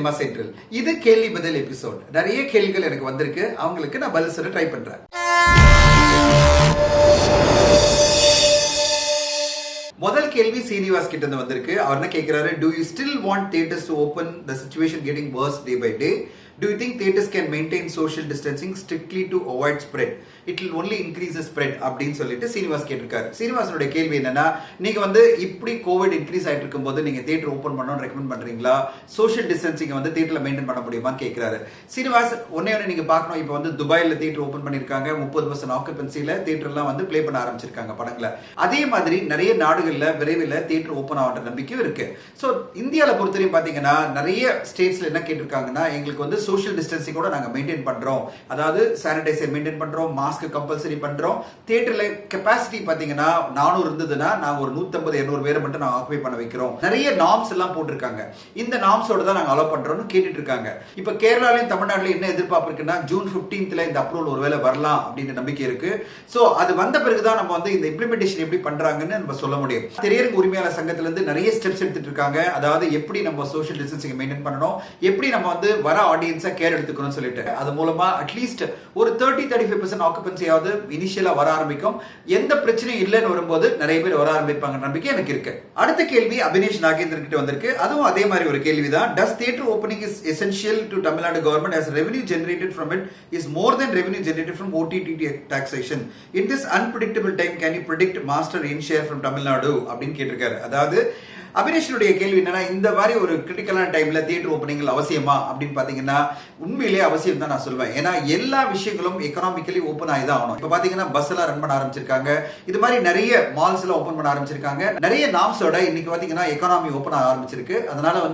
Cinema central. இது கேள்வி பதில் எபிசோட். நிறைய கேள்விகள் எனக்கு வந்திருக்கு, அவங்களுக்கு நான் பதில் சொல்ல ட்ரை பண்றேன். முதல் கேள்வி சீனிவாஸ் கிட்ட இருந்து வந்திருக்கு. அவர் என்ன கேட்கிறாரு, do you still want theaters to open, the situation getting worse day by day? Do you think theaters can maintain social distancing strictly to avoid spread? It will only increase the spread அப்படின்னு சொல்லிட்டு சீனிவாஸ் கேட்டிருக்காரு. சீனிவாசனுடைய கேள்வி என்னன்னா, நீங்க இப்படி Covid increase ஆயிட்டு இருக்கும்போது நீங்க தியேட்டர் ஓபன் பண்ணணும்னு ரெக்கமெண்ட் பண்றீங்களா? சோஷியல் டிஸ்டன்சிங் தியேட்டர்ல மெயின்டைன் பண்ண முடியுமான்னு கேட்கிறாரு. சீனிவாஸ் ஒன்னே நீங்க பார்க்கணும், இப்போ துபாயில தியேட்டர் ஓபன் பண்ணிருக்காங்க, 30% ஆக்குபென்சில தியேட்டர்லாம் ப்ளே பண்ண ஆரம்பிச்சிருக்காங்க படங்களை. அதே மாதிரி நிறைய நாடுகள்ல விரைவில் தியேட்டர் ஓபன் ஆகிற நம்பிக்கையும் இருக்கு. ஸோ இந்தியாவில் பொறுத்தவரையும் பாத்தீங்கன்னா நிறைய ஸ்டேட்ஸ்ல என்ன கேட்டிருக்காங்கன்னா, எங்களுக்கு சோஷியல் டிஸ்டன்சிங்கோட நாங்க மெயின்டைன் பண்றோம், அதாவது சானிடைசர் மெயின்டைன் பண்றோம், மாஸ்க் கம்பல்சரி பண்றோம். தியேட்டர்ல கெபாசிட்டி பாத்தீங்கன்னா 400 இருந்ததுன்னா நாங்க ஒரு 150-200 பேரை மட்டும் நாங்க ஆக்குபை பண்ண வைக்கிறோம். நிறைய நார்ம்ஸ் எல்லாம் போட்டிருக்காங்க. இந்த நார்ம்ஸோட தான் நாங்க அலோ பண்றோம்னு கேட்டுட்டு இருக்காங்க. இப்ப கேரளாலையும் தமிழ்நாட்டிலையும் என்ன எதிர்பார்ப்பு இருக்குன்னா, ஜூன் 15th இந்த அப்ரூவல் ஒருவேளை வரலாம் அப்படின்ற நம்பிக்கை இருக்கு. சோ அது வந்த பிறகுதான் நம்ம இந்த இம்ப்ளிமெண்டேஷன் எப்படி பண்றாங்கன்னு நம்ம சொல்ல முடியும். திரையரங்கு உரிமையாளர் சங்கத்துல இருந்து நிறைய ஸ்டெப்ஸ் எடுத்துட்டு இருக்காங்க. அதாவது எப்படி நம்ம சோஷியல் டிஸ்டன்சிங் மெயின்டைன் பண்ணணும், எப்படி நம்ம வர ஆடியன்ஸை கேர் எடுத்துக்கணும் சொல்லிட்டு, அது மூலமா அட்லீஸ்ட் ஒரு 30-35% ஆக்குபென்சியாவது இனிஷியலா வர ஆரம்பிக்கும். எந்த பிரச்சனையும் இல்லைன்னு வரும்போது நிறைய பேர் வர ஆரம்பிப்பாங்க நம்பிக்கை எனக்கு இருக்கு. அடுத்த கேள்வி அபினேஷ் நாகேந்திரன் கிட்ட வந்திருக்கு. அதுவும் அதே மாதிரி ஒரு கேள்விதான். Does theatre opening is essential to Tamil Nadu government as revenue generated from it is more than revenue generated from OTT taxation? In this unpredictable time, can you predict master in share from Tamil Nadu? அப்படின்னு கேட்டிருக்காரு. அதாவது அபினேஷனுடைய கேள்வி என்னன்னா, இந்த மாதிரி ஒரு கிரிட்டிக்கலான டைம்ல theatre opening அவசியமா அப்படின்னு பாத்தீங்கன்னா உண்மையிலேயே அவசியம் தான் நான் சொல்வேன். ஏன்னா எல்லா விஷயங்களும் எக்கனாமிக்கலி ஓப்பன் ஆகி தான் ஆகணும். இப்ப பாத்தீங்கன்னா பஸ் எல்லாம் ரன் பண்ண ஆரம்பிச்சிருக்காங்க, இது மாதிரி நிறைய மால்ஸ் எல்லாம் ஓப்பன் பண்ண ஆரம்பிச்சிருக்காங்க. நிறைய நாம்ஸோட இன்னைக்கு பாத்தீங்கன்னா எக்கனாமி ஓப்பன் ஆக ஆரம்பிச்சிருக்கு. அதனால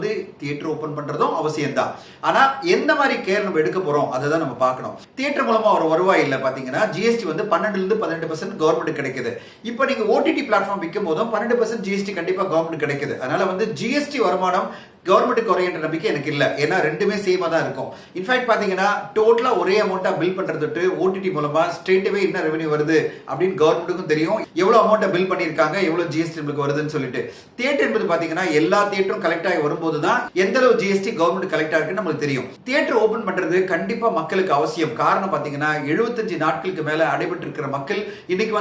தியேட்டர் ஓப்பன் பண்றதும் அவசியம் தான். ஆனா எந்த மாதிரி கேர் நம்ம எடுக்க போறோம் அதை தான் நம்ம பார்க்கணும். தியேட்டர் மூலமா ஒரு வருவாய் இல்ல பாத்தீங்கன்னா ஜிஎஸ்டி 12-18% கவர்மெண்ட் கிடைக்குது. இப்ப நீங்க ஓடிடி பிளாட்ஃபார்ம் விற்கும் போதும் 12% ஜிஎஸ்டி கண்டிப்பா கவர்மெண்ட் கிடைக்குது. அதனால ஜிஎஸ்டி வருமானம் கவர்மெண்ட் குறையன்ற நம்பிக்கை எனக்கு இல்ல. ஏன்னா ரெண்டுமே சேமா தான் இருக்கும். இன்ஃபேக்ட் பாத்தீங்கன்னா டோட்டலா ஒரே அமௌண்ட்டா பில் பண்றது ஓடிடி மூலமா ஸ்ட்ரெயிட்வே என்ன ரெவென்யூ வருது அப்படின்னு கவர்மெண்ட்டுக்கும் தெரியும். எவ்வளவு அமௌண்ட்டை பில் பண்ணிருக்காங்க, எவ்வளவு ஜிஎஸ்டி நமக்கு வருதுன்னு சொல்லிட்டு. தியேட்டர் என்பது பாத்தீங்கன்னா எல்லா தியேட்டரும் கலெக்ட் ஆகி வரும்போது தான் எந்த அளவு ஜிஎஸ்டி கவர்மெண்ட் கலெக்ட் ஆகுன்னு நமக்கு தெரியும். தியேட்டர் ஓபன் பண்றது கண்டிப்பா மக்களுக்கு அவசியம். காரணம் பாத்தீங்கன்னா 75 நாட்களுக்கு மேல அடைபட்டு இருக்கிற மக்கள் இன்னைக்கு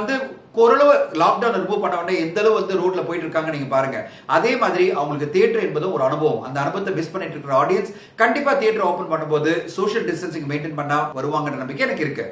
ஓரளவு லாக்டவுன் ரிமூவ் பண்ண உடனே எந்த அளவு ரோட்ல போயிட்டு இருக்காங்க நீங்க பாருங்க. அதே மாதிரி அவங்களுக்கு தியேட்டர் என்பது ஒரு அனுபவம். அந்த அனுபவத்தை மிஸ் பண்ணிட்டு இருக்கிற ஆடியன்ஸ் கண்டிப்பா தியேட்டர் ஓபன் பண்ணும்போது சோஷியல் டிஸ்டன்சிங் மெயின்டைன் பண்ணா வருவாங்கன்ற நம்பிக்கை எனக்கு இருக்கு.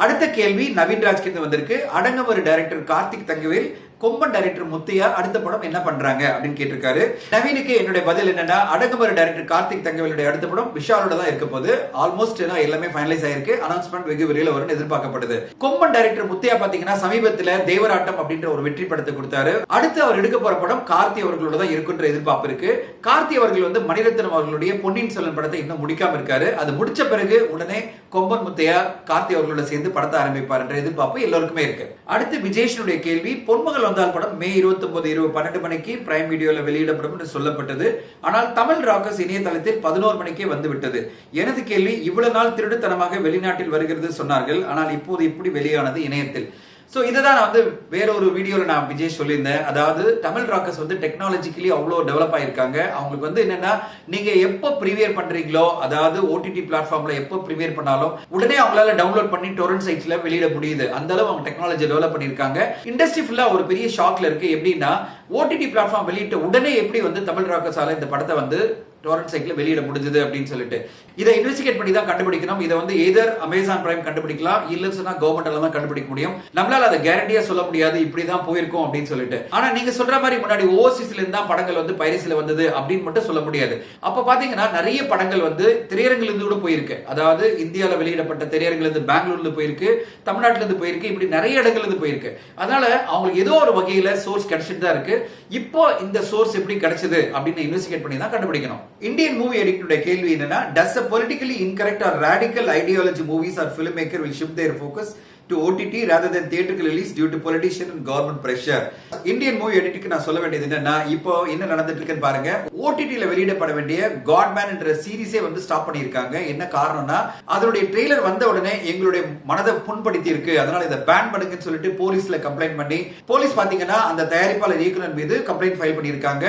அடுத்த கேள்வி நவீன் ராஜ் கிட்ட வந்திருக்கு. அடங்கமறு டைரக்டர் கார்த்திக் தங்கவேல், கொம்பன் டைரக்டர் முத்தையா அடுத்த படம் என்ன பண்றாங்க அப்படின்னு கேட்டிருக்காரு. நவீனுக்கு என்னுடைய பதில் என்னன்னா, அடங்கமறு டைரக்டர் கார்த்திக் தங்கவேலுடைய அடுத்த படம் விஷாலோட தான் இருக்க போது. ஆல்மோஸ்ட் எல்லாமே ஃபைனலைஸ் ஆயிருக்கு. அனௌன்ஸ்மெண்ட் வெகு விரைவில் வரும்னு எதிர்பார்க்கப்படுது. கொம்பன் டைரக்டர் முத்தையா பாத்தீங்கன்னா சமீபத்துல தேவராட்டம் அப்படின்ற ஒரு வெற்றி படத்தை கொடுத்தாரு. அடுத்து அவர் எடுக்க போற படம் கார்த்தி அவர்களோட தான் இருக்குன்ற எதிர்பார்ப்பு இருக்கு. கார்த்தி அவர்கள் மணிரத்னம் அவர்களுடைய பொன்னியின் செல்வன் படத்தை இன்னும் முடிக்காம இருக்காரு. அது முடிச்ச பிறகு உடனே கொம்பன் முத்தையா கார்த்தி அவர்களோட சேர்ந்து படத்தை ஆரம்பிப்பார் என்ற எதிர்பார்ப்பு எல்லாருக்குமே இருக்கு. அடுத்து விஜேஷனுடைய கேள்வி, பொன்மகள் வந்தால் படம் மே 29 இரவு 12 மணிக்கு பிரைம் வீடியோல வெளியிடப்படும் என்று சொல்லப்பட்டது. ஆனால் தமிழ் ராக்கர்ஸ் இணையதளத்தில் 11 மணிக்கே வந்துவிட்டது. எனது கேள்வி, இவ்வளவு நாள் திருடுத்தனமாக வெளிநாட்டில் வருகிறது சொன்னார்கள், ஆனால் இப்போது இப்படி வெளியானது இணையத்தில். சோ இதுதான் நான் வேற ஒரு வீடியோல நான் விஜய் சொல்லியிருந்தேன். அதாவது தமிழ் ராக்கர்ஸ் டெக்னாலஜிக்கலி அவ்வளோ டெவலப் ஆயிருக்காங்க. அவங்களுக்கு என்னன்னா, நீங்க எப்போ ப்ரீமியர் பண்றீங்களோ, அதாவது ஓடிடி பிளாட்ஃபார்ம்ல எப்போ ப்ரீமியர் பண்ணாலும் உடனே அவங்களால டவுன்லோட் பண்ணி டொரண்ட் சைட்ஸ்ல வெளியிட முடியுது. அந்த அளவு அவங்க டெக்னாலஜி டெவலப் பண்ணிருக்காங்க. இண்டஸ்ட்ரி ஃபுல்லா ஒரு பெரிய ஷாக்ல இருக்கு. எப்படின்னா, ஓடிடி பிளாட்ஃபார்ம் வெளியிட்ட உடனே எப்படி தமிழ் ராக்கர்ஸால இந்த படத்தை டொரண்ட் சைட்ல வெளியிட முடிஞ்சது அப்படின்னு சொல்லிட்டு இதை இன்வெஸ்டிகேட் பண்ணி தான் கண்டுபிடிக்கணும். இதை எதர் அமேசான் பிரைம் கண்டுபிடிக்கலாம், இல்ல சொன்னா கவர்மெண்ட்ல தான் கண்டுபிடிக்க முடியும். நம்மளால அதை கேரண்டியா சொல்ல முடியாது இப்படிதான் போயிருக்கும் அப்படின்னு சொல்லிட்டு. ஆனா நீங்க சொல்ற மாதிரி முன்னாடி ஓவர்சீஸ்ல இருந்தா படங்கள் பைரசில வந்தது அப்படின்னு மட்டும் சொல்ல முடியாது. அப்ப பாத்தீங்கன்னா நிறைய படங்கள் திரையரங்குல இருந்து கூட போயிருக்கு. அதாவது இந்தியாவில் வெளியிடப்பட்ட திரையரங்குல இருந்து பெங்களூர்ல போயிருக்கு, தமிழ்நாட்டுல இருந்து போயிருக்கு, இப்படி நிறைய இடங்கள்ல இருந்து போயிருக்கு. அதனால அவங்களுக்கு ஏதோ ஒரு வகையில சோர்ஸ் கிடைச்சிட்டு தான் இருக்கு. இப்போ இந்த சோர்ஸ் எப்படி கிடைச்சது அப்படின்னு இன்வெஸ்டிகேட் பண்ணி தான் கண்டுபிடிக்கணும். Indian movie editor கேள்வி என்னன்னா, does a politically incorrect or radical ideology movies or filmmaker will shift their focus to OTT rather than theatrical release due to politician and government pressure. Indian movie எடிட்டுக்கு நான் சொல்ல வேண்டியது என்னன்னா, இப்போ என்ன நடந்துட்டு இருக்குன்னு பாருங்க. ஓடிடில வெளியிடப்பட வேண்டிய காட்மேன் என்ற சீரிஸே வந்து ஸ்டாப் பண்ணியிருக்காங்க. என்ன காரணம்னா, அதனுடைய ட்ரெய்லர் வந்த உடனே எங்களுடைய மனதை புண்படுத்தி இருக்கு, அதனால இதை பேன் பண்ணுங்கன்னு சொல்லிட்டு போலீஸ்ல கம்ப்ளைண்ட் பண்ணி, போலீஸ் பாத்தீங்கன்னா அந்த தயாரிப்பாளர் இயக்குனர் மீது கம்ப்ளைண்ட் ஃபைல் பண்ணியிருக்காங்க.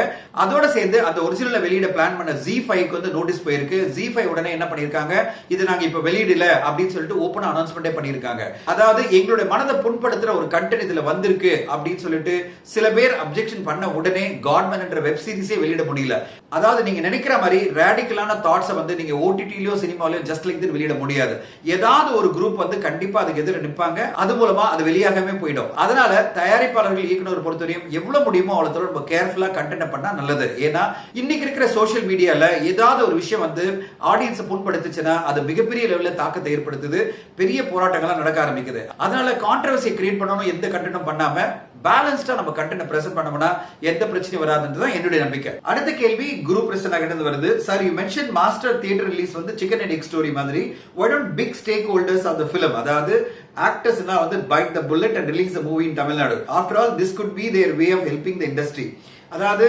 அதோட சேர்ந்து அந்த ஒரிஜினலை வெளியிட பிளான் பண்ண ZEE5க்கு வந்து நோட்டீஸ் போயிருக்கு. ZEE5 உடனே என்ன பண்ணிருக்காங்க, இது நாங்க இப்ப வெளியிடல அப்படின்னு சொல்லிட்டு ஓபன் அனௌன்ஸ்மெண்டே பண்ணிருக்காங்க. அதாவது எங்களுடைய மனதை புண்படுத்துற ஒரு கண்டென்ட் இதுல வந்திருக்கு அப்படின்னு சொல்லிட்டு சில பேர் அப்ஜெக்ஷன் பண்ண உடனே காட்மேன் என்ற வெப் சீரிஸே வெளியிட முடியல. அதாவது நீங்க நினைக்கிற மாதிரி ரேடிக்கலான தாட்ஸை வந்து நீங்க ஓடிடிலயோ சினிமாலயோ ஜஸ்ட் லைக் திஸ் வெளியிட முடியாது. ஏதாவது ஒரு குரூப் வந்து கண்டிப்பா அதுக்கு எதிர நிற்பாங்க, அது மூலமா அது வெளியாகவே போயிடும். அதனால தயாரிப்பாளர்கள் இயக்குனர் பொறுத்தவரையும் எவ்வளவு முடியுமோ அவ்வளவு ரொம்ப கேர்ஃபுல்லா கண்டென்ட் பண்ணா நல்லது. ஏன்னா இன்னைக்கு இருக்கிற சோஷியல் மீடியால ஏதாவது ஒரு விஷயம் வந்து ஆடியன்ஸை புண்படுத்துச்சுன்னா அது மிகப்பெரிய லெவலில் தாக்கத்தை ஏற்படுத்துது, பெரிய போராட்டங்கள்லாம் நடக்க ஆரம்பிக்குது. அதனால கான்ட்ரவர்சி கிரியேட் பண்ணணும், எந்த கண்டென்ட்டும் பண்ணாம பேலன்ஸ்டா நம்ம கண்டென்ட் பிரசன்ட் பண்ணோம்னா எந்த பிரச்சனையும் வராதுன்றதுதான் என்னுடைய நம்பிக்கை. அடுத்த கேள்வி குரு பிரசன்னா கிட்ட வருது. Sir, you mention master theatre release வந்து சிக்கன் அண்ட் எக் ஸ்டோரி மாதிரி, why don't big stakeholders of the film, அதாவது ஆக்டர்ஸ்னா வந்து bite the bullet and release the movie in Tamil Nadu? After all, this could be their way of helping the industry. அதாவது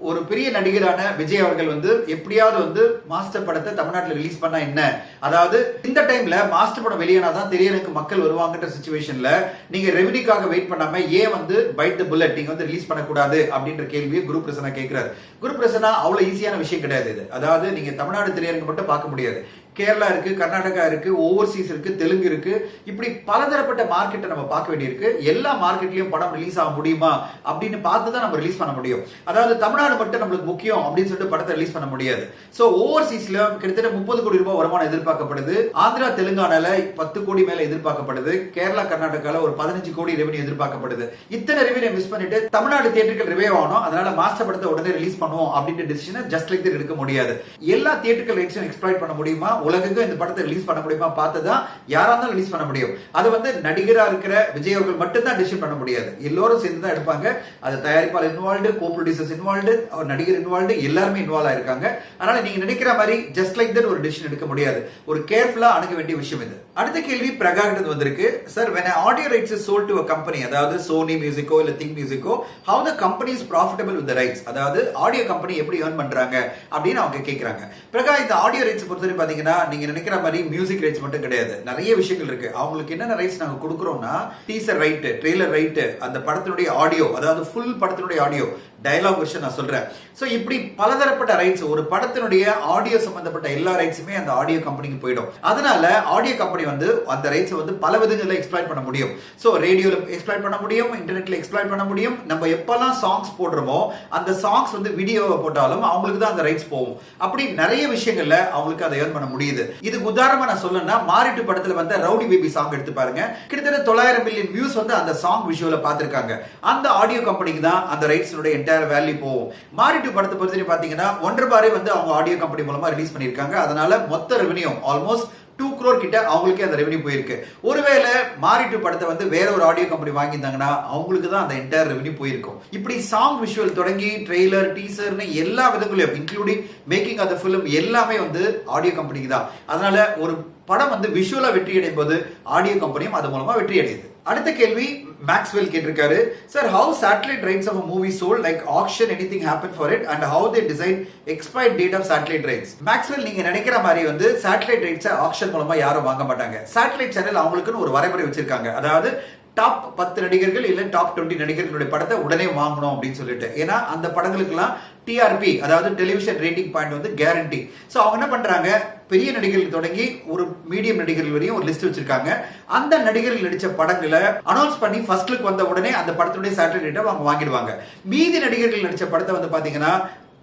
ஒரு பெரிய நடிகரான விஜய் அவர்கள் வந்து எப்படியாவது வந்து மாஸ்டர் படத்தை தமிழ்நாட்டில் ரிலீஸ் பண்ணா என்ன, அதாவது இந்த டைம்ல மாஸ்டர் படம் வெளியானாதான் திரையரங்குக்கு மக்கள் வருவாங்கன்ற சிச்சுவேஷன்ல நீங்க ரெவென்யூக்காக வெயிட் பண்ணாம ஏன் வந்து பைட் தி புல்லட் நீங்க வந்து ரிலீஸ் பண்ணக்கூடாது அப்படின்ற கேள்வியை குரு பிரசன்னா கேட்கிறாரு. குரு பிரசன்னா அவ்வளவு ஈஸியான விஷயம் கிடையாது இது. அதாவது நீங்க தமிழ்நாடு திரையரங்கு மட்டும் பார்க்க முடியாது, கேரளா இருக்கு, கர்நாடகா இருக்கு, ஓவர்சீஸ் இருக்கு, தெலுங்கு இருக்கு, இப்படி பலதரப்பட்ட மார்க்கெட்டை நம்ம பார்க்க வேண்டியிருக்கு. எல்லா மார்க்கெட்லயும் படம் ரிலீஸ் ஆக முடியுமா அப்படின்னு பார்த்து தான் நம்ம ரிலீஸ் பண்ண முடியும். அதாவது தமிழ்நாடு மட்டும் நம்மளுக்கு முக்கியம் அப்படின்னு சொல்லிட்டு படத்தை ரிலீஸ் பண்ண முடியாது. சோ ஓவர்சீஸ்ல கிட்டத்தட்ட 30 கோடி ரூபாய் வருமானம் எதிர்பார்க்கப்படுது. ஆந்திரா தெலுங்கானால 10 கோடி மேல எதிர்பார்க்கப்படுது. கேரளா கர்நாடகால ஒரு 15 கோடி ரெவென்யூ எதிர்பார்க்கப்படுது. இத்தனை ரெவென்யூ மிஸ் பண்ணிட்டு தமிழ்நாடு தியேட்டர்கள் ரிவைவ் ஆகணும், அதனால மாஸ்டர் படத்தை உடனே ரிலீஸ் பண்ணுவோம் அப்படின்ற டிசிஷனை ஜஸ்ட் லைக் எடுக்க முடியாது. எல்லா தியேட்டர்கள் ரைட்ஸும் எக்ஸ்ப்ளாய்ட் பண்ண முடியுமா, உலகெங்கும் இந்த படத்தை ரிலீஸ் பண்ண முடியுமா பார்த்துதான் யாரா இருந்தாலும் ரிலீஸ் பண்ண முடியும். அது வந்து நடிகரா இருக்கிற விஜய் அவர்கள் மட்டும் தான் டிசிஷன் பண்ண முடியாது, எல்லோரும் சேர்ந்து தான் எடுப்பாங்க. அது தயாரிப்பாளர் இன்வால்வ்டு, கோ ப்ரொடியூசர்ஸ் இன்வால்வ்டு, அவர் நடிகர் இன்வால்வ்டு, எல்லாருமே இன்வால்வ் ஆயிருக்காங்க. அதனால நீங்க நினைக்கிற மாதிரி ஜஸ்ட் லைக் தட் ஒரு டிசிஷன் எடுக்க முடியாது. ஒரு கேர்ஃபுல்லா அணுக வேண்டிய விஷயம் இது. அடுத்த கேள்வி பிரகா கிட்ட வந்திருக்கு. Sir, when audio rights is sold to a company, அதாவது சோனி மியூசிக்கோ இல்ல திங்க் மியூசிக்கோ, how the company is profitable with the rights, அதாவது ஆடியோ கம்பெனி எப்படி earn பண்றாங்க அப்படின்னு அவங்க கேக்குறாங்க. பிரகா, இந்த ஆடியோ ரைட்ஸ் பொறுத்தவரை பாத்தீங்கன்னா நீங்க நினைக்கிற மாதிரி மியூசிக் ரைட்ஸ் மட்டும் கிடையாது, நிறைய விஷயங்கள் இருக்கு. அவங்களுக்கு என்னென்ன ரைட்ஸ் நாங்க கொடுக்குறோம்னா, டீசர் ரைட், ட்ரெய்லர் ரைட், அந்த படத்தினுடைய ஆடியோ, அதாவது ஃபுல் படத்தினுடைய ஆடியோ, டயலாக் வெர்ஷன் நான் சொல்றேன். சோ இப்படி பலதரப்பட்ட ரைட்ஸ், ஒரு படத்தினுடைய ஆடியோ சம்பந்தப்பட்ட எல்லா ரைட்ஸுமே அந்த ஆடியோ கம்பெனிக்கு போயிடும். அதனால ஆடியோ கம்பெனி வந்து அந்த ரைட்ஸ் வந்து பல விதங்களில் எக்ஸ்ப்ளாய்ட் பண்ண முடியும். சோ ரேடியோல எக்ஸ்ப்ளாய்ட் பண்ண முடியும், இன்டர்நெட்ல எக்ஸ்ப்ளாய்ட் பண்ண முடியும். நம்ம எப்பெல்லாம் சாங்ஸ் போடுறோமோ அந்த சாங்ஸ் வந்து வீடியோவை போட்டாலும் அவங்களுக்கு தான் அந்த ரைட்ஸ் போகும். அப்படி நிறைய விஷயங்கள்ல அவங்களுக்கு அதை ஏர்ன் பண்ண முடியுது. இதுக்கு உதாரணமா நான் சொல்லணும்னா, மாரிட்டு படத்துல வந்து ரவுடி பேபி சாங் எடுத்து பாருங்க, கிட்டத்தட்ட 900 மில்லியன் வியூஸ் வந்து அந்த சாங் விஷுவல பார்த்திருக்காங்க. அந்த ஆடியோ கம்பெனிக்கு தான் அந்த ரைட்ஸ் வேல்யூ போகும். மாரிட்டு படத்தை பொறுத்தவரை பாத்தீங்கன்னா 1.5 பாரே வந்து அவங்க ஆடியோ கம்பெனி மூலமா ரிலீஸ் பண்ணிருக்காங்க. அதனால மொத்த ரெவென்யூ ஆல்மோஸ்ட் 2 crore கிட்ட அவங்களுக்கே அந்த ரெவென்யூ போயிருக்கு. ஒருவேளை மாரிட்டு படத்தை வந்து வேற ஒரு ஆடியோ கம்பெனி வாங்கியிருந்தாங்கன்னா அவங்களுக்கு தான் அந்த என்டையர் ரெவென்யூ போயிருக்கும். இப்படி சாங் விஷுவல் தொடங்கி ட்ரெய்லர், டீசர்னு எல்லா விதங்களையும் including making of the film எல்லாமே வந்து ஆடியோ கம்பெனிக்கு தான். அதனால ஒரு படம் வந்து விஷுவலா வெற்றி அடையும் போது ஆடியோ கம்பெனியும் அது மூலமா வெற்றி அடையுது. அடுத்த கேள்வி மேக்ஸ்வெல் கேட்டிருக்காரு. Sir, how satellite rights of a movie sold, like auction, anything happen for it, and how they decide expired date of satellite rights? Maxwell, நீங்க நினைக்கிற மாதிரி வந்து satellite rights ஆக்ஷன் மூலமா யாரும் வாங்க மாட்டாங்க. satellite சேனல் அவங்களுக்குன்னு ஒரு வரைமுறை வச்சிருக்காங்க. அதாவது டாப் 10 நடிகர்கள் இல்ல டாப் 20 நடிகர்களுடைய படத்தை உடனே வாங்கணும் அப்படின்னு சொல்லிட்டு. ஏன்னா அந்த படங்களுக்குலாம் டிஆர்பி, அதாவது டெலிவிஷன் ரேட்டிங் பாயிண்ட் வந்து கேரண்டி. சோ அவங்க என்ன பண்றாங்க, பெரிய நடிகர்கள் தொடங்கி ஒரு மீடியம் நடிகர்கள் வரையும் ஒரு லிஸ்ட் வச்சிருக்காங்க. அந்த நடிகர்கள் நடிச்ச படங்களை அனௌன்ஸ் பண்ணி ஃபர்ஸ்ட் லுக் வந்த உடனே அந்த படத்துடைய சேட்டலைட் ரேட்டை அவங்க வாங்கிடுவாங்க. மீதி நடிகர்கள் நடிச்ச படத்தை வந்து பாத்தீங்கன்னா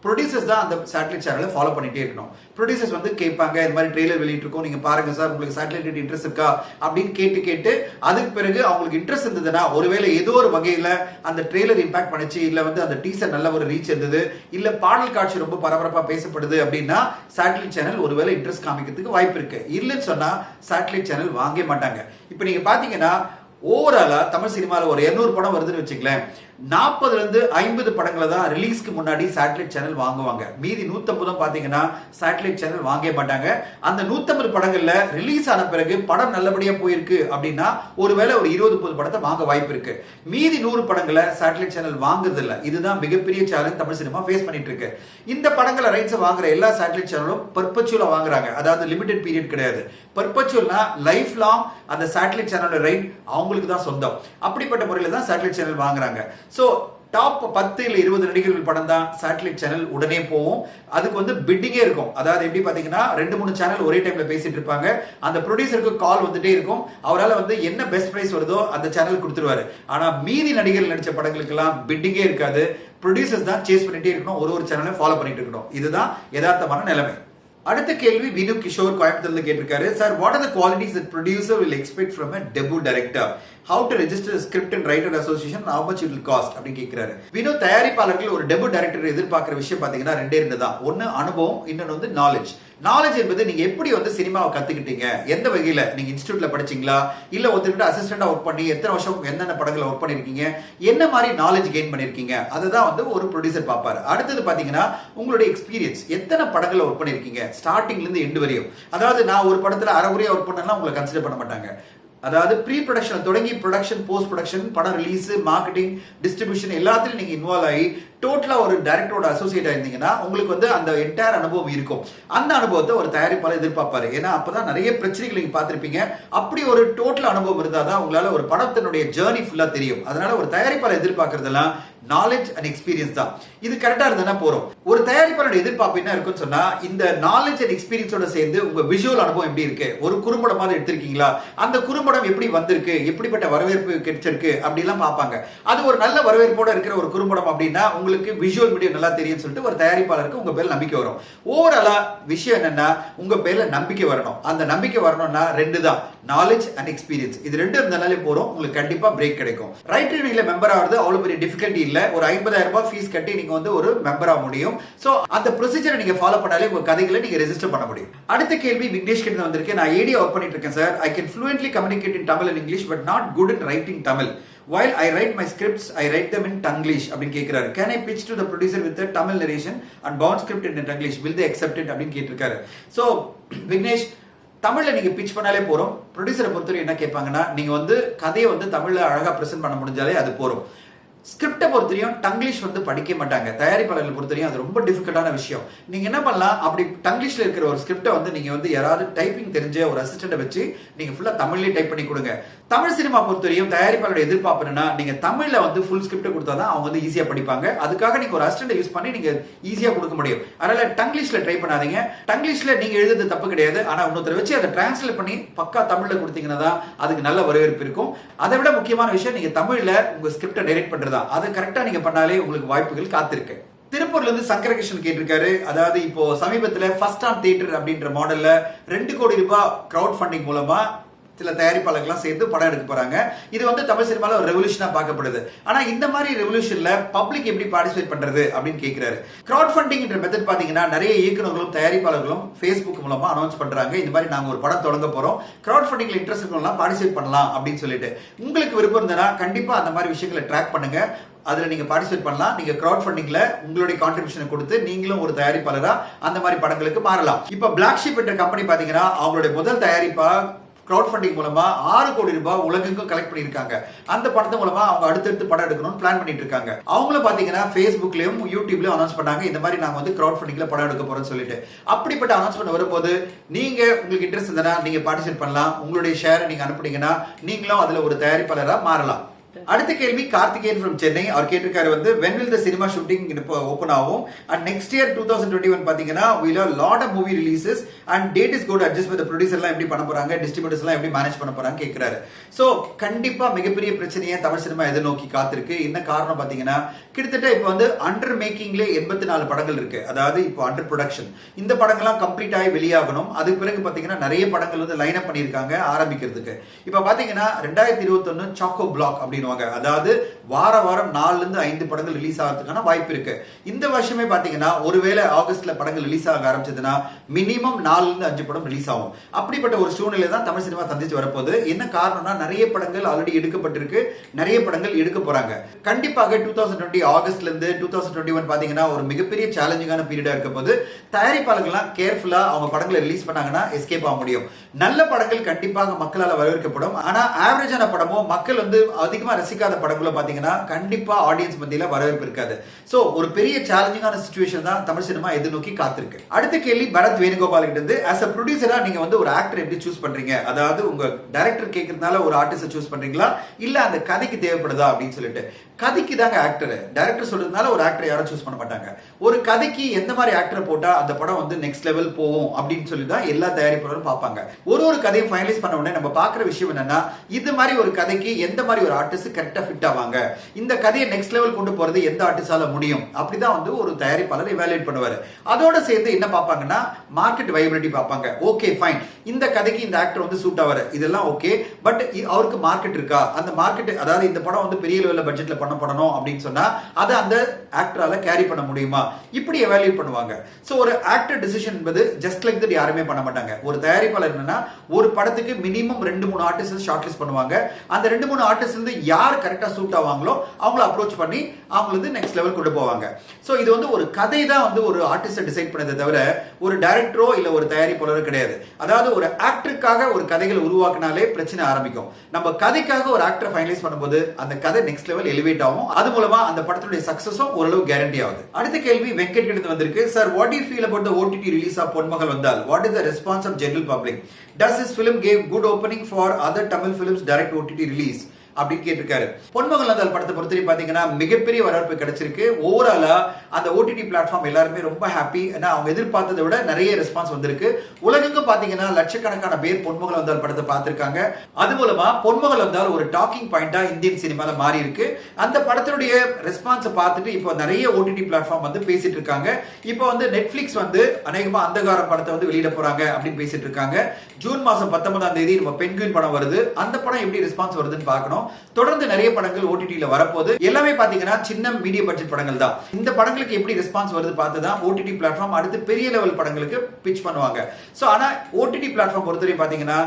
ப்ரொடியூசர்ஸ் தான் அந்த சேட்டலைட் சேனலை ஃபாலோ பண்ணிட்டே இருக்கணும். ப்ரொடியூசர்ஸ் வந்து கேட்பாங்க, இந்த மாதிரி ட்ரெய்லர் வெளியிட்டு இருக்கோம், நீங்க பாருங்க சார், உங்களுக்கு சேட்டலைட் ரேட் இன்ட்ரெஸ்ட் இருக்கா அப்படின்னு கேட்டு அதுக்கு பிறகு அவங்களுக்கு இன்ட்ரெஸ்ட் இருந்ததுன்னா, ஒருவேளை ஏதோ ஒரு வகையில அந்த ட்ரெய்லர் இம்பாக்ட் பண்ணிச்சு, இல்ல வந்து அந்த டீசர் நல்ல ஒரு ரீச் இருந்தது, இல்ல பாடல் காட்சி ரொம்ப பரபரப்பா பேசப்படுது அப்படின்னா சேட்டலைட் சேனல் ஒருவேளை இன்ட்ரெஸ்ட் காமிக்கிறதுக்கு வாய்ப்பு இருக்கு. இல்லைன்னு சொன்னா சேட்டலைட் சேனல் வாங்க மாட்டாங்க. இப்ப நீங்க பாத்தீங்கன்னா ஓவராலா தமிழ் சினிமால ஒரு 200 படம் வருதுன்னு வச்சுக்கலேன், 40 இருந்து 50 படங்களை தான் ரிலீஸ்க்கு முன்னாடி சேட்டலைட் சேனல் வாங்குவாங்க. மீதி 150 பாத்தீங்கன்னா சேட்டலைட் சேனல் வாங்க மாட்டாங்க. அந்த 150 படங்கள்ல ரிலீஸ் ஆன பிறகு படம் நல்லபடியா போயிருக்கு அப்படின்னா ஒருவேளை ஒரு 20-30 படத்தை வாங்க வாய்ப்பு இருக்கு. மீதி 100 படங்களை சேட்டலைட் சேனல் வாங்குறது இல்ல. இதுதான் மிகப்பெரிய சேலஞ்ச் தமிழ் சினிமா ஃபேஸ் பண்ணிட்டு இருக்கு. இந்த படங்களை ரைட்ஸ் வாங்குற எல்லா சேட்டலைட் சேனலும் பர்பச்சுவலா வாங்குறாங்க. அதாவது லிமிடெட் பீரியட் கிடையாது. பர்பச்சுவல்னா லைஃப் லாங் அந்த சேட்டலைட் சேனலோட ரைட் அவங்களுக்கு தான் சொந்தம். அப்படிப்பட்ட முறையில தான் சேட்டலைட் சேனல் வாங்குறாங்க. சோ டாப் 10 இல்ல 20 நடிகர்கள் படம் தான் சேட்டலைட் சேனல் உடனே போகும். அதுக்கு வந்து பிட்டிங்கே இருக்கும். அதாவது எப்படி பாத்தீங்கன்னா 2-3 சேனல் ஒரே டைம்ல பேசிட்டு இருப்பாங்க. அந்த ப்ரொடியூசருக்கு கால் வந்துட்டே இருக்கும். அவரால் வந்து என்ன பெஸ்ட் பிரைஸ் வருதோ அந்த சேனல் கொடுத்துருவாரு. ஆனா மீதி நடிகர்கள் நடிச்ச படங்களுக்கு எல்லாம் பிட்டிங்கே இருக்காது. ப்ரொடியூசர்ஸ் தான் சேஸ் பண்ணிட்டே இருக்கணும். ஒரு சேனலை ஃபாலோ பண்ணிட்டு இருக்கணும். இதுதான் யதார்த்தமான நிலைமை. அடுத்த கேள்வி வினு கிஷோர் கோயம்புத்தூர்ல கேட்டிருக்காரு. Sir, what are the qualities that producer will expect from a debut director? How to register a script and writer association and how much it will cost அப்படி கேக்குறாரு. வினு, தயாரிப்பாளர்கள் ஒரு டெபியூட் டைரக்டர் எதிர்பார்க்கிற விஷயம் பாத்தீங்கன்னா ரெண்டு தான். ஒன்னு அனுபவம், இன்னொன்னு வந்து நாலேஜ். நாலேஜ் என்பது நீங்க எப்படி வந்து சினிமாவை கத்துக்கிட்டீங்க, எந்த வகையில நீங்க இன்ஸ்டிடியூட்ல படிச்சீங்களா, இல்ல ஒருத்தர்கிட்ட அசிஸ்டண்டா ஒர்க் பண்ணி எத்தனை வருஷம் என்னென்ன படங்களை ஒர்க் பண்ணிருக்கீங்க, என்ன மாதிரி நாலேஜ் கெயின் பண்ணிருக்கீங்க, அதுதான் வந்து ஒரு ப்ரொடியூசர் பாப்பாரு. அடுத்தது பாத்தீங்கன்னா உங்களுடைய எக்ஸ்பீரியன்ஸ், எத்தனை படங்களை ஒர்க் பண்ணிருக்கீங்க ஸ்டார்டிங்ல இருந்து எண்டு வரையும். அதாவது நான் ஒரு படத்துல அரைகுறையா ஒர்க் பண்ணலாம் உங்களை கன்சிடர் பண்ண மாட்டாங்க. அதாவது ப்ரீ ப்ரொடக்ஷன் தொடங்கி ப்ரொடக்ஷன், போஸ்ட் ப்ரொடக்ஷன், படம் ரிலீஸ், மார்க்கெட்டிங், டிஸ்ட்ரிபியூஷன் எல்லாத்துலயும் நீங்க இன்வால்வ் ஆகி டோட்டலா ஒரு டைரக்டரோட அசோசியேட் ஆயிருந்தீங்கன்னா உங்களுக்கு வந்து அந்த என்டையர் அனுபவம் இருக்கும். அந்த அனுபவத்தை ஒரு தயாரிப்பாளர் எதிர்பார்ப்பாரு. ஏன்னா அப்பதான் நிறைய பிரச்சனைகள் நீங்க பார்த்திருப்பீங்க. அப்படி ஒரு டோட்டல் அனுபவம் இருந்தாதான் உங்களால ஒரு படத்தினுடைய ஜேர்னி ஃபுல்லா தெரியும். அதனால ஒரு தயாரிப்பாளர் எதிர்பார்க்கறதெல்லாம் நாலேஜ் அண்ட் எக்ஸ்பீரியன்ஸ் தான். இது கரெக்டா இருந்தா போறோம். ஒரு தயாரிப்பாளருடைய எதிர்பார்ப்பு என்ன இருக்குன்னு சொன்னா, இந்த நாலேஜ் அண்ட் எக்ஸ்பீரியன்ஸோட சேர்ந்து உங்க விஷுவல் அனுபவம் எப்படி இருக்கு, ஒரு குறும்படம் மாதிரி எடுத்திருக்கீங்களா, அந்த குறும்படம் எப்படி வந்திருக்கு, எப்படிப்பட்ட வரவேற்பு கிடைச்சிருக்கு அப்படி எல்லாம் பார்ப்பாங்க. அது ஒரு நல்ல வரவேற்போட இருக்கிற ஒரு குறும்படம் அப்படின்னா உங்களுக்கு விஷுவல் மீடியம் நல்லா தெரியும் சொல்லிட்டு ஒரு தயாரிப்பாளருக்கு உங்க பேர்ல நம்பிக்கை வரும். ஓவராலா விஷயம் என்னன்னா உங்க பேர்ல நம்பிக்கை வரணும். அந்த நம்பிக்கை வரணும்னா ரெண்டு தான், நாலேஜ் அண்ட் எக்ஸ்பீரியன்ஸ். இது ரெண்டு இருந்தாலே போறோம், உங்களுக்கு கண்டிப்பா பிரேக் கிடைக்கும். ரைட் யூனியன்ல மெம்பர் ஆகிறது அவ்வளவு பெரிய டிஃபிகல்ட்டி இல்ல. ஒரு 50,000 ரூபாய் ஃபீஸ் கட்டி நீங்க வந்து ஒரு மெம்பர் ஆக முடியும். சோ அந்த ப்ரொசீஜரை நீங்க ஃபாலோ பண்ணாலே உங்க கதைகளை நீங்க ரெஜிஸ்டர் பண்ண முடியும். அடுத்த கேள்வி விக்னேஷ் கிட்ட வந்திருக்கு. நான் ஏடியா ஒர்க் பண்ணிட்டு இருக்கேன் sir. I can fluently communicate in Tamil and English but not good in writing Tamil. While I write my scripts, I write them in Tanglish அப்படின்னு கேக்குறாரு. Can I pitch to the producer with a Tamil narration and bound script in Tanglish? Will they accept it அப்படின்னு கேட்டிருக்காரு. So Vignesh, தமிழ்ல நீங்க pitch பண்ணாலே போறோம். ப்ரொடியூசரை பொறுத்தவரை என்ன கேட்பாங்கன்னா, நீங்க வந்து கதையை வந்து தமிழ்ல அழகா பிரசன்ட் பண்ண முடிஞ்சாலே அது போறோம். ஸ்கிரிப்டை பொறுத்தவரையும் டங்கிலீஷ் வந்து படிக்க மாட்டாங்க. தயாரிப்பாளர்கள் பொறுத்தவரையும் அது ரொம்ப டிஃபிகல்ட்டான விஷயம். நீங்க என்ன பண்ணலாம், அப்படி டங்கிலீஷ்ல இருக்கிற ஒரு ஸ்கிரிப்டை வந்து நீங்க வந்து யாராவது டைப்பிங் தெரிஞ்ச ஒரு அசிஸ்டன்ட்டை வச்சு நீங்க ஃபுல்லா தமிழ்லயே டைப் பண்ணி கொடுங்க. தமிழ் சினிமா பொறுத்தவரையும் தயாரிப்பாளரோட எதிர்பார்ப்பு என்னன்னா, நீங்க தமிழ்ல வந்து ஃபுல் ஸ்கிரிப்டை கொடுத்தாதான் அவங்க வந்து ஈஸியா படிப்பாங்க. அதுக்காக நீங்க ஒரு அசிஸ்டன்ட்டை யூஸ் பண்ணி நீங்க ஈஸியா கொடுக்க முடியும். அதனால டங்கிலீஷ்ல ட்ரை பண்ணாதீங்க. டங்கிலீஷ்ல நீங்க எழுதுறது தப்பு கிடையாது. ஆனா இன்னொருத்தரை வச்சு அதை டிரான்ஸ்லேட் பண்ணி பக்கா தமிழ்ல கொடுத்தீங்கன்னா தான் அதுக்கு நல்ல வரவேற்பு இருக்கும். அதை விட முக்கியமான விஷயம், நீங்க தமிழ்ல உங்க ஸ்கிரிப்டை டைரக்ட் பண்றது. அதை கரெக்டா நீங்க பண்ணாலே உங்களுக்கு வாய்ப்புகள் காத்திருக்கு. திருப்பூர்ல இருந்து சங்கரகிருஷ்ணன் கேட்டிருக்காரு. அதாவது இப்போ சமீபத்துல ஃபர்ஸ்ட் ஆன் தியேட்டர் அப்படின்ற மாடல்ல 2 கோடி ரூபாய் கிரவுட் ஃபண்டிங் மூலமா சில தயாரிப்பாளர்கள்லாம் சேர்ந்து படம் எடுக்க போறாங்க. இது வந்து தமிழ் சினிமால ஒரு ரெவல்யூஷனா பார்க்கப்படுது. ஆனா இந்த மாதிரி ரெவல்யூஷன்ல பப்ளிக் எப்படி பார்ட்டிசிபேட் பண்றது அப்படின்னு கேட்கிறாரு. கிரவுட் ஃபண்டிங் மெத்தட் பாத்தீங்கன்னா நிறைய இயக்குநர்களும் தயாரிப்பாளர்களும் Facebook மூலமா அனௌன்ஸ் பண்றாங்க. இந்த மாதிரி நாங்க ஒரு படம் தொடங்க போறோம், கிரவுட் ஃபண்டிங்ல இன்ட்ரெஸ்ட் இருக்கவங்கலாம் பார்ட்டிசிபேட் பண்ணலாம் அப்படின்னு சொல்லிட்டு. உங்களுக்கு விருப்பம் இருந்தனா கண்டிப்பா அந்த மாதிரி விஷயங்களை ட்ராக் பண்ணுங்க. அதுல நீங்க பார்ட்டிசிபேட் பண்ணலாம். நீங்க கிரவுட் ஃபண்டிங்ல உங்களுடைய கான்ட்ரிபியூஷனை கொடுத்து நீங்களும் ஒரு தயாரிப்பாளரா அந்த மாதிரி படங்களுக்கு மாறலாம். இப்ப பிளாக் ஷீப் என்ற கம்பெனி பாத்தீங்கன்னா அவங்களுடைய முதல் தயாரிப்பா கிரவுட் ஃபண்டிங் மூலமா 6 கோடி ரூபாய் உலகெங்கும் கலெக்ட் பண்ணிருக்காங்க. அந்த படத்து மூலமா அவங்க அடுத்தடுத்து படம் எடுக்கணும்னு பிளான் பண்ணிட்டு இருக்காங்க. அவங்கள பாத்தீங்கன்னா Facebookலயும் யூடியூப்லயும் அனௌன்ஸ் பண்ணாங்க, இந்த மாதிரி நாங்க வந்து கிரவுட் ஃபண்டிங்ல படம் எடுக்க போறோம்னு சொல்லிட்டு. அப்படிப்பட்ட அனௌன்ஸ்மெண்ட் வரும்போது நீங்க உங்களுக்கு இன்ட்ரெஸ்ட் இருந்தா நீங்க பார்ட்டிசிபேட் பண்ணலாம். உங்களுடைய ஷேரை நீங்க அனுப்புனீங்கன்னா நீங்களும் அதுல ஒரு தயாரிப்பாளரா மாறலாம். அடுத்த கேள்வி கார்த்திகேயன் from சென்னை. அவர் கேட்டிருக்காரு வந்து when will the cinema shooting open ஆகும் and next year 2021 பாத்தீங்கன்னா we'll have lot of movie releases and date is going to adjust with the producer எல்லாம் எப்படி பண்ண போறாங்க, distributors எல்லாம் எப்படி மேனேஜ் பண்ண போறாங்க கேக்குறாரு. சோ கண்டிப்பா மிகப்பெரிய பிரச்சனையை தமிழ் சினிமா எதிர்நோக்கி காத்திருக்கு. என்ன காரணம் பாத்தீங்கன்னா, கிட்டத்தட்ட இப்போ வந்து அண்டர் மேக்கிங்ல 84 படங்கள் இருக்கு. அதாவது இப்போ அண்டர் ப்ரொடக்ஷன். இந்த படங்கள்லாம் கம்ப்ளீட் ஆகி வெளியாகணும். அதுக்கு பிறகு பாத்தீங்கன்னா நிறைய படங்கள் வந்து லைன் அப் பண்ணிருக்காங்க ஆரம்பிக்கிறதுக்கு. இப்ப பாத்தீங்கன்னா 2021 சாக்கோ பிளாக் அப்படின்னு அப்படின்னுவாங்க. அதாவது வாரம் 4 இருந்து 5 படங்கள் ரிலீஸ் ஆகிறதுக்கான வாய்ப்பு இருக்கு. இந்த வருஷமே பாத்தீங்கன்னா ஒருவேளை ஆகஸ்ட்ல படங்கள் ரிலீஸ் ஆக ஆரம்பிச்சதுன்னா மினிமம் 4 இருந்து 5 படம் ரிலீஸ் ஆகும். அப்படிப்பட்ட ஒரு சூழ்நிலை தான் தமிழ் சினிமா சந்திச்சு வரப்போகுது. என்ன காரணம்னா நிறைய படங்கள் ஆல்ரெடி எடுக்கப்பட்டிருக்கு, நிறைய படங்கள் எடுக்க போறாங்க. கண்டிப்பாக 2020 ஆகஸ்ட்ல இருந்து 2021 பாத்தீங்கன்னா ஒரு மிகப்பெரிய சேலஞ்சிங்கான பீரியடா இருக்க போது தயாரிப்பாளர்கள்லாம் கேர்ஃபுல்லா அவங்க படங்களை ரிலீஸ் பண்ணாங்கன்னா எஸ்கேப் ஆக முடியும். நல்ல படங்கள் கண்டிப்பாக மக்களால் வரவேற்கப்படும். ஆனா ஆவரேஜான படமோ மக்கள் வந்து அதிகமா ரசிக்காத படங்களோ பாத்தீங்கன்னா கண்டிப்பா ஆடியன்ஸ் மத்தியில வரவேற்பு இருக்காது. சோ ஒரு பெரிய சேலஞ்சிங்கான சிச்சுவேஷன் தான் தமிழ் சினிமா எதிர்நோக்கி காத்திருக்கு. அடுத்த கேள்வி பரத் வேணுகோபால் கிட்ட இருந்து, as a producer நீங்க வந்து ஒரு ஆக்டர் எப்படி சூஸ் பண்றீங்க? அதாவது உங்க டைரக்டர் கேட்கறதுனால ஒரு ஆர்டிஸ்ட் சூஸ் பண்றீங்களா இல்ல அந்த கதைக்கு தேவைப்படுதா அப்படின்னு சொல்லிட்டு. கதைக்கு தாங்க ஆக்டர், டைரக்டர் சொல்றதுனால ஒரு ஆக்டர் யாரும் சூஸ் பண்ண மாட்டாங்க. ஒரு கதைக்கு எந்த மாதிரி ஆக்டர் போட்டா அந்த படம் வந்து நெக்ஸ்ட் லெவல் போகும் அப்படின்னு சொல்லி தான் எல்லா தயாரிப்பாளரும் பார்ப்பாங்க. ஒரு கதையை ஃபைனலைஸ் பண்ண உடனே நம்ம பார்க்குற விஷயம் என்னன்னா இது மாதிரி ஒரு கதைக்கு எந்த மாதிரி ஒரு ஆர்டிஸ்ட் கரெக்டா ஃபிட் ஆவாங்க, இந்த கதையை நெக்ஸ்ட் லெவல் கொண்டு போறது எந்த ஆர்டிஸ்டால முடியும், அப்படிதான் வந்து ஒரு தயாரிப்பாளர் எவாலுவேட் பண்ணுவாரு. அதோட சேர்த்து என்ன பார்ப்பாங்கன்னா மார்க்கெட் வைபிலிட்டி பார்ப்பாங்க. ஓகே ஃபைன், இந்த கதைக்கு இந்த ஆக்டர் வந்து சூட் ஆவாரு, இதெல்லாம் ஓகே, பட் அவருக்கு மார்க்கெட் இருக்கா, அந்த மார்க்கெட் அதாவது இந்த படம் வந்து பெரிய லெவல்ல பட்ஜெட்ல பண்ணப்படணும் அப்படின்னு சொன்னா அதை அந்த ஆக்டரால கேரி பண்ண முடியுமா, இப்படி எவாலுவேட் பண்ணுவாங்க. சோ ஒரு ஆக்டர் டிசிஷன் என்பது ஜஸ்ட் லைக் தட் யாருமே பண்ண மாட்டாங்க. ஒரு தயாரிப்பாளர் என்னன்னா ஒரு படத்துக்கு மினிமம் 2-3 ஆர்டிஸ்ட் ஷார்ட் லிஸ்ட் பண்ணுவாங்க. அந்த 2-3 ஆர்டிஸ்ட் வந்து யார் கரெக்டா சூட் ஆவாங்களோ அவங்கள அப்ரோச் பண்ணி அவங்க வந்து நெக்ஸ்ட் லெவல் கொண்டு போவாங்க. சோ இது வந்து ஒரு கதை தான் வந்து ஒரு ஆர்டிஸ்ட் டிசைட் பண்ணதை தவிர ஒரு டைரக்டரோ இல்ல ஒரு தயாரிப்பாளரோ கிடையாது. அதாவது ஒரு ஆக்டருக்காக ஒரு கதைகளை உருவாக்கினாலே பிரச்சனை ஆரம்பிக்கும். நம்ம கதைக்காக ஒரு ஆக்டர் ஃபைனலைஸ் பண்ணும்போது அந்த கதை நெக்ஸ்ட் லெவல் எலிவேட் ஆகும். அது மூலமா அந்த படத்துடைய சக்சஸும் ஓரளவு கேரண்டி ஆகுது. அடுத்த கேள்வி வெங்கட் கிட்ட வந்திருக்கு. Sir, what do you feel about the OTT release of பொன்மகள் வந்தால்? What is the response of general public? Does this film give good opening for other Tamil films direct OTT release? அப்படின்னு கேட்டிருக்காரு. பொன்மகள் வந்தால் படத்தை பொறுத்தவரை பாத்தீங்கன்னா மிகப்பெரிய வரவேற்பு கிடைச்சிருக்கு. ஓவராலா அந்த ஓடிடி பிளாட்ஃபார்ம் எல்லாருமே ரொம்ப ஹாப்பி. ஏன்னா அவங்க எதிர்பார்த்ததை விட நிறைய ரெஸ்பான்ஸ் வந்திருக்கு. உலகெங்கும் பாத்தீங்கன்னா லட்சக்கணக்கான பேர் பொன்மகள் வந்தால் படத்தை பார்த்திருக்காங்க. அது மூலமா பொன்மகள் வந்தால் ஒரு டாக்கிங் பாயிண்டா இந்தியன் சினிமால மாறி இருக்கு. அந்த படத்தினுடைய ரெஸ்பான்ஸை பார்த்துட்டு இப்போ நிறைய ஓடிடி பிளாட்ஃபார்ம் வந்து பேசிட்டு இருக்காங்க. இப்போ வந்து நெட்ஃபிளிக்ஸ் வந்து அநேகமா அந்தகாரம் படத்தை வந்து வெளியிட போறாங்க அப்படின்னு பேசிட்டு இருக்காங்க. ஜூன் மாசம் 19ஆம் தேதி நம்ம பெண்குயின் படம் வருது. அந்த படம் எப்படி ரெஸ்பான்ஸ் வருதுன்னு பார்க்கணும். தொடர்ந்து நிறைய படங்கள் ஓடிடில வரப்போகுது. எல்லாமே பாத்தீங்கன்னா சின்ன மீடியம் பட்ஜெட் படங்கள் தான். இந்த படங்களுக்கு எப்படி ரெஸ்பான்ஸ் வருது பார்த்து தான் ஓடிடி பிளாட்ஃபார்ம் அடுத்து பெரிய லெவல் படங்களுக்கு பிட்ச் பண்ணுவாங்க. சோ ஆனா ஓடிடி பிளாட்ஃபார்ம் பொறுத்தவரை பாத்தீங்கன்னா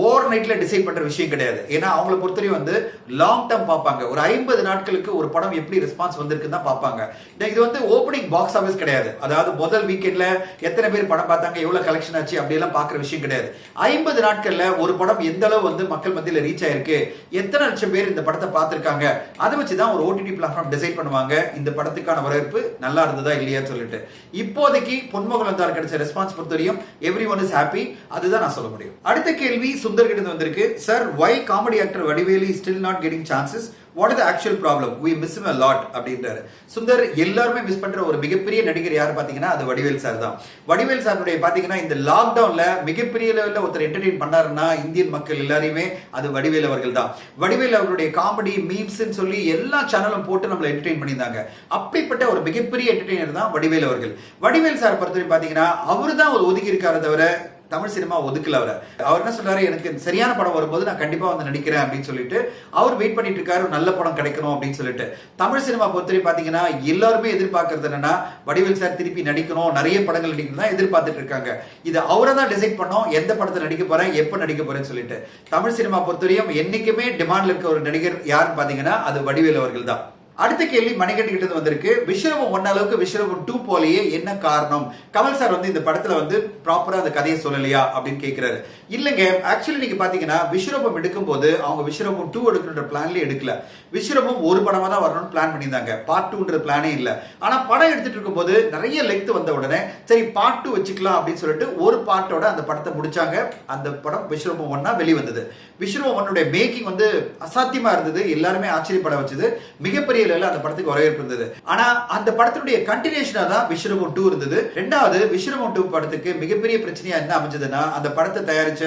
ஓவர் நைட்ல டிசைட் பண்ற விஷயம் கிடையாது. ஏன்னா அவங்கள பொறுத்தவரை வந்து லாங் டர்ம் பார்ப்பாங்க. ஒரு 50 நாட்களுக்கு ஒரு படம் எப்படி ரெஸ்பான்ஸ் வந்திருக்குன்னு தான் பார்ப்பாங்க. இது வந்து ஓப்பனிங் பாக்ஸ் ஆஃபீஸ் கிடையாது. அதாவது முதல் வீக்கெண்ட்ல எத்தனை பேர் படம் பார்த்தாங்க, எவ்வளவு கலெக்ஷன் ஆச்சு அப்படி எல்லாம் பார்க்குற விஷயம் கிடையாது. 50 நாட்கள்ல ஒரு படம் எந்த அளவு வந்து மக்கள் மத்தியில ரீச் ஆயிருக்கு, எத்தனை லட்சம் பேர் இந்த படத்தை பார்த்திருக்காங்க, அதை வச்சுதான் ஒரு ஓடிடி பிளாட்ஃபார்ம் டிசைட் பண்ணுவாங்க இந்த படத்துக்கான வரவேற்பு நல்லா இருந்ததா இல்லையான்னு சொல்லிட்டு. இப்போதைக்கு பொன்மகள் வந்தால் கிடைச்ச ரெஸ்பான்ஸ் பொறுத்தவரையும் எவ்ரிஒன் இஸ் ஹாப்பி. அதுதான் நான் சொல்ல முடியும். அடுத்த கேள்வி சுந்தர் கிட்ட வந்திருக்கு. Sir, why comedy actor Vadivelu is still not getting chances? What is the actual problem? We miss him a lot அப்படின்றாரு. சுந்தர், எல்லாருமே மிஸ் பண்ற ஒரு மிகப்பெரிய நடிகர் யார் பாத்தீங்கன்னா அது வடிவேல் சார் தான். வடிவேல் சாருடைய பாத்தீங்கன்னா இந்த லாக்டவுன்ல மிகப்பெரிய லெவல்ல ஒருத்தர் என்டர்டெயின் பண்ணாருன்னா இந்தியன் மக்கள் எல்லாரையுமே அது வடிவேல் அவர்கள் தான். வடிவேல் அவருடைய காமெடி மீம்ஸ் சொல்லி எல்லா சேனலும் போட்டு நம்மளை என்டர்டெயின் பண்ணியிருந்தாங்க. அப்படிப்பட்ட ஒரு மிகப்பெரிய என்டர்டெய்னர் தான் வடிவேல் அவர்கள். வடிவேல் சார் பொறுத்தவரை பாத்தீங்கன்னா அவரு தான் ஒரு ஒதுக்கி இருக்காரு தவிர தமிழ் சினிமா ஒதுக்கல. அவர் என்ன சொல்றாரு, எனக்கு சரியான படம் வரும்போது நான் கண்டிப்பா வந்து நடிக்கிறேன் அப்படின்னு சொல்லிட்டு அவர் வெயிட் பண்ணிட்டு இருக்காரு, நல்ல படம் கிடைக்கணும் அப்படின்னு சொல்லிட்டு. தமிழ் சினிமா பொறுத்தவரை பாத்தீங்கன்னா எல்லாருமே எதிர்பார்க்கறது என்னன்னா வடிவேல் சார் திருப்பி நடிக்கணும், நிறைய படங்கள் நடிக்கணும் தான் எதிர்பார்த்துட்டு இருக்காங்க. இது அவரை தான் டிசைட் பண்ணோம் எந்த படத்தை நடிக்க போறேன், எப்ப நடிக்க போறேன்னு சொல்லிட்டு. தமிழ் சினிமா பொறுத்தவரையும் என்னைக்குமே டிமாண்ட்ல இருக்க ஒரு நடிகர் யாருன்னு பாத்தீங்கன்னா அது வடிவேல் அவர்கள் தான். அடுத்த கேள்வி மணிகண்ட கிட்ட வந்திருக்கு. விஸ்வரூபம் 1 அளவுக்கு விஸ்வரூபம் 2 போலயே என்ன காரணம்? கமல் சார் வந்து இந்த படத்துல வந்து ப்ராப்பரா அந்த கதையை சொல்லலையா அப்படின்னு கேட்கிறாரு. இல்லங்க, ஆக்சுவலி நீங்க பாத்தீங்கன்னா விஸ்வரூபம் எடுக்கும் போது அவங்க விஸ்வரூபம் 2 எடுக்கணுன்ற பிளான்ல எடுக்கல. விஸ்வரூபம் ஒரு படமா தான் வரணும்னு பிளான் பண்ணியிருந்தாங்க. பார்ட் 2ன்ற பிளானே இல்ல. ஆனா படம் எடுத்துட்டு இருக்கும் போது நிறைய லெங்த் வந்த உடனே சரி பார்ட் 2 வச்சுக்கலாம் அப்படின்னு சொல்லிட்டு ஒரு பார்ட்டோட அந்த படத்தை முடிச்சாங்க. அந்த படம் விஸ்வரூபம் 1 வெளிவந்தது. விஸ்வரூபம் 1 மேக்கிங் வந்து அசாத்தியமா இருந்தது. எல்லாருமே ஆச்சரியப்பட வச்சது. மிகப்பெரிய அந்த படத்துக்கு வரவேற்பு இருந்தது. ஆனா அந்த படத்துடைய கண்டினியூஷனா தான் விஸ்வரூபம் 2 இருந்தது. ரெண்டாவது விஸ்வரூபம் 2 படத்துக்கு மிகப்பெரிய பிரச்சனையா என்ன அமைஞ்சதுன்னா அந்த படத்தை தயாரிச்ச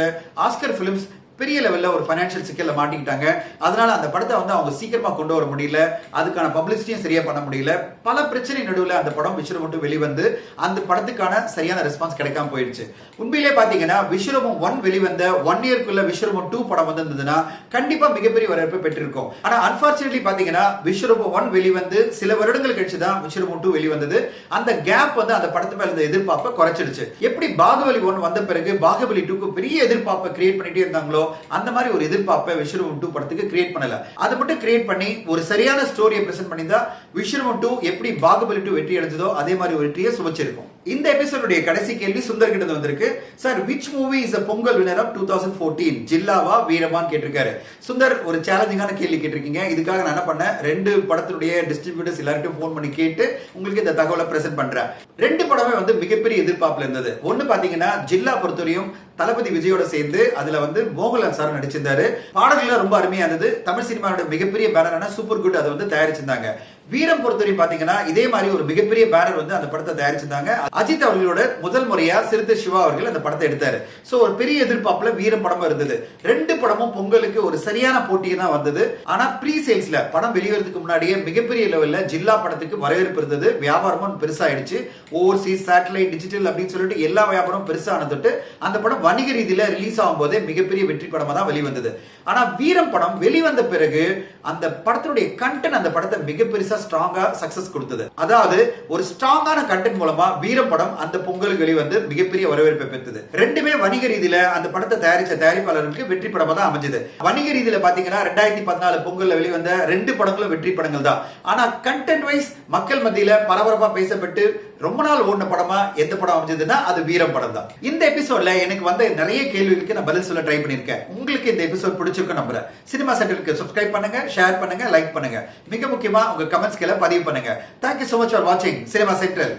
ஆஸ்கர் பிலிம்ஸ் பெரிய லெவல்ல ஒரு ஃபைனான்சியல் சிக்கல்ல மாட்டிக்கிட்டாங்க. அதனால அந்த படத்தை வந்து அவங்க சீக்கிரமா கொண்டு வர முடியல, அதுக்கான பப்ளிசிட்டியும் சரியா பண்ண முடியல. பல பிரச்சனை நடுவுல அந்த படம் விஸ்வரூபம் வெளிவந்து அந்த படத்துக்கான சரியான ரெஸ்பான்ஸ் கிடைக்காம போயிடுச்சு. உண்மையிலே பாத்தீங்கன்னா விஸ்வரூபம் 1 வெளிவந்த 1 இயர்க்குள்ள விஸ்வரூபம் 2 படம் வந்திருந்ததுன்னா கண்டிப்பா மிகப்பெரிய வரவேற்பை பெற்றிருக்கும். ஆனா அன்பார்ச்சுனேட்லி பாத்தீங்கன்னா விஸ்வரூபம் 1 வெளிவந்து சில வருடங்கள் கழிச்சு தான் விஸ்வரூபம் 2 வெளிவந்தது. அந்த கேப் வந்து அந்த படத்து மேல இருந்த எதிர்பார்ப்பை குறைச்சிடுச்சு. எப்படி பாகுபலி 1 வந்த பிறகு பாகுபலி 2க்கு பெரிய எதிர்பார்ப்பை கிரியேட் பண்ணிட்டே இருந்தாங்களோ அந்த மாதிரி ஒரு எதிர்பார்ப்பை விஸ்வரூபம் 2 படத்துக்கு கிரியேட் பண்ணல. அது மட்டும் கிரியேட் பண்ணி ஒரு சரியான ஸ்டோரியை பிரசன்ட் பண்ணியிருந்தா விஸ்வரூபம் 2 எப்படி பாகுபலி 2 வெற்றி அடைஞ்சதோ அதே மாதிரி ஒரு வெற்றியை சுமச்சிருக்கும். இந்த எபிசோடுடைய கடைசி கேள்வி சுந்தர் கிட்ட வந்திருக்கு. Sir, which movie is a Pongal winner of 2014? ஜில்லாவா வீரமான்னு கேட்டிருக்காரு. சுந்தர், ஒரு சேலஞ்சிங்கான கேள்வி கேட்டிருக்கீங்க. இதுக்காக நான் என்ன பண்ணேன், 2 படத்துடைய டிஸ்ட்ரிபியூட்டர்ஸ் எல்லார்ட்டும் ஃபோன் பண்ணி கேட்டு உங்களுக்கு இந்த தகவலை பிரசன்ட் பண்றேன். 2 படமே வந்து மிகப்பெரிய எதிர்பார்ப்புல இருந்தது. ஒன்னு பாத்தீங்கன்னா ஜில்லா பொறுத்தவரையும் தளபதி விஜயோட சேர்ந்து அதுல வந்து மோகன்லால் சார் நடிச்சிருந்தாரு. பாடல்கள் ரொம்ப அருமையா இருந்தது. தமிழ் சினிமாவோட மிகப்பெரிய பேனரான சூப்பர் குட் அதை வந்து தயாரிச்சிருந்தாங்க. வீரம் பொறுத்தவரையும் பாத்தீங்கன்னா இதே மாதிரி ஒரு மிகப்பெரிய பேனர் வந்து அந்த படத்தை தயாரிச்சிருந்தாங்க. அஜித் அவர்களோட முதல் முறையா சிறுத்தை சிவா அவர்கள் அந்த படத்தை எடுத்தாரு. சோ ஒரு பெரிய எதிர்பார்ப்புல வீரம் படமும் இருந்தது. 2 படமும் பொங்கலுக்கு ஒரு சரியான போட்டியை தான் வந்தது. ஆனா ப்ரீ சேல்ஸ்ல படம் வெளிவரதுக்கு முன்னாடியே மிகப்பெரிய லெவல்ல ஜில்லா படத்துக்கு வரவேற்பு இருந்தது. வியாபாரமும் பெருசாயிடுச்சு. ஓவர்சீஸ், சேட்டலைட், டிஜிட்டல் அப்படின்னு சொல்லிட்டு எல்லா வியாபாரமும் பெருசான தொட்டு அந்த படம் வணிக ரீதியில ரிலீஸ் ஆகும் போதே மிகப்பெரிய வெற்றி படமா தான் வெளிவந்தது. ஆனா வீரம் படம் வெளிவந்த பிறகு அந்த படத்தினுடைய கண்டென்ட் அந்த படத்தை மிகப்பெரிய ஸ்ட்ராங்கா சக்சஸ் கொடுத்தது. அதாவது ஒரு ஸ்ட்ராங்கான கண்டென்ட் மூலமா வீரம் படம் அந்த பொங்கலுக்கு வெளிவந்து மிகப்பெரிய வரவேற்பை பெற்றது. ரெண்டுமே வணிக ரீதியில அந்த படத்தை தயாரிச்ச தயாரிப்பாளர்களுக்கு வெற்றி படமா தான் அமைஞ்சது. வணிக ரீதியில பாத்தீங்கன்னா 2014 பொங்கல்ல வெளிவந்த 2 படங்களும் வெற்றி படங்கள் தான். ஆனா கண்டென்ட் வைஸ் மக்கள் மத்தியில பரபரப்பா பேசப்பட்டு ரொம்ப நாள் ஓடின படமா எந்த படம் அமைஞ்சதுன்னா அது வீரம் படம் தான். இந்த எபிசோட்ல எனக்கு வந்த நிறைய கேள்விகளுக்கு நான் பதில் சொல்ல ட்ரை பண்ணிருக்கேன். உங்களுக்கு இந்த எபிசோட் பிடிச்சிருக்கும் நம்புறேன். சினிமா சென்டருக்கு சப்ஸ்கிரைப் பண்ணுங்க, ஷேர் பண்ணுங்க, லைக் பண்ணுங்க. மிக முக்கியமா உங்க கமெண்ட்ஸ்களை பதிவு பண்ணுங்க. Thank you so much for watching Cinema Central.